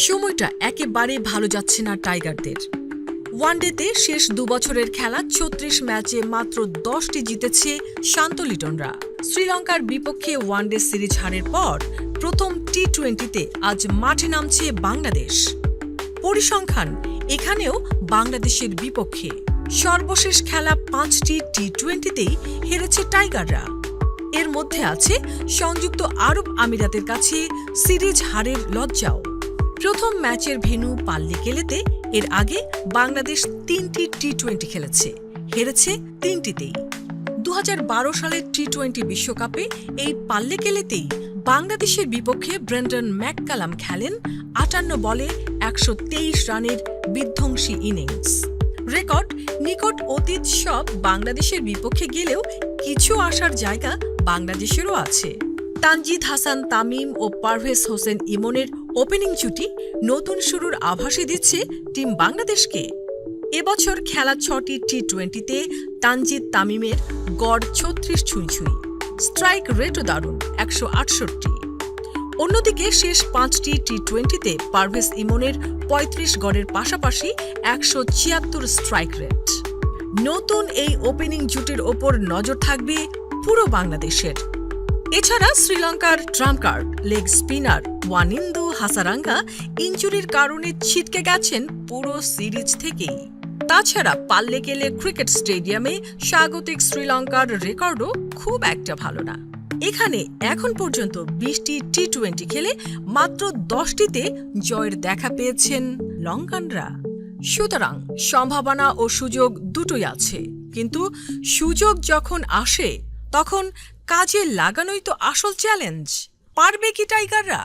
সময়টা একেবারে ভালো যাচ্ছে না টাইগারদের। ওয়ানডেতে শেষ 2 বছরের খেলা ৩৬ ম্যাচে মাত্র 10টি জিতেছে শান্ত লিটনরা। শ্রীলঙ্কার বিপক্ষে ওয়ানডে সিরিজ হারের পর প্রথম টি-20তে আজ মাঠে নামছে বাংলাদেশ। পরিসংখ্যান এখানেও বাংলাদেশের বিপক্ষে। সর্বশেষ খেলা 5টি টি-20তেই হেরেছে টাইগাররা। এর মধ্যে আছে সংযুক্ত আরব আমিরাতের কাছে সিরিজ হারের লজ্জাও। প্রথম ম্যাচের ভেন্যু পাল্লিকেলেতে এর আগে বাংলাদেশ 3টি টি-20 খেলেছে, হেরেছে 3টিতেই। 2012 সালের টি-20 বিশ্বকাপে এই পাল্লিকেলেতেই বাংলাদেশের বিপক্ষে ব্রেন্ডন ম্যাককালাম খেলেন 58 বলে 123 রানের বিধ্বংসী ইনিংস। রেকর্ড নিকট অতীত সব বাংলাদেশের বিপক্ষে গেলেও কিছু আসার জায়গা বাংলাদেশেরও আছে। তানজিদ হাসান তামিম ও পারভেজ হোসেন ইমনের ওপেনিং জুটি নতুন শুরুর আভাসই দিচ্ছে টিম বাংলাদেশকে। এবছর খেলা 6টি টি-20তে তানজিদ তামিমের গড় 36 ছুঁই। স্ট্রাইক রেটও দারুণ 168। অন্যদিকে শেষ 5টি টি-20তে পারভেজ ইমনের 35 গড়ের পাশাপাশি 176 স্ট্রাইক রেট। নতুন এই ওপেনিং জুটির ওপর নজর থাকবে পুরো বাংলাদেশের। এছাড়া শ্রীলঙ্কার trump card leg spinner Wanindu Hasaranga ইনজুরির কারণে ছিটকে গেছেন পুরো সিরিজ থেকেই। তাছাড়া পাল্লিকেলে ক্রিকেট স্টেডিয়ামে স্বাগতিক শ্রীলঙ্কার রেকর্ডও খুব একটা ভালো না। এখানে এখন পর্যন্ত 20টি টি-20 খেলে মাত্র 10টিতে জয়ের দেখা পেয়েছেন লঙ্কানরা। সুতরাং সম্ভাবনা ও সুযোগ দুটোই আছে, কিন্তু সুযোগ যখন আসে তখন কাজে লাগানোই তো আসল চ্যালেঞ্জ। পারবে কি টাইগাররা?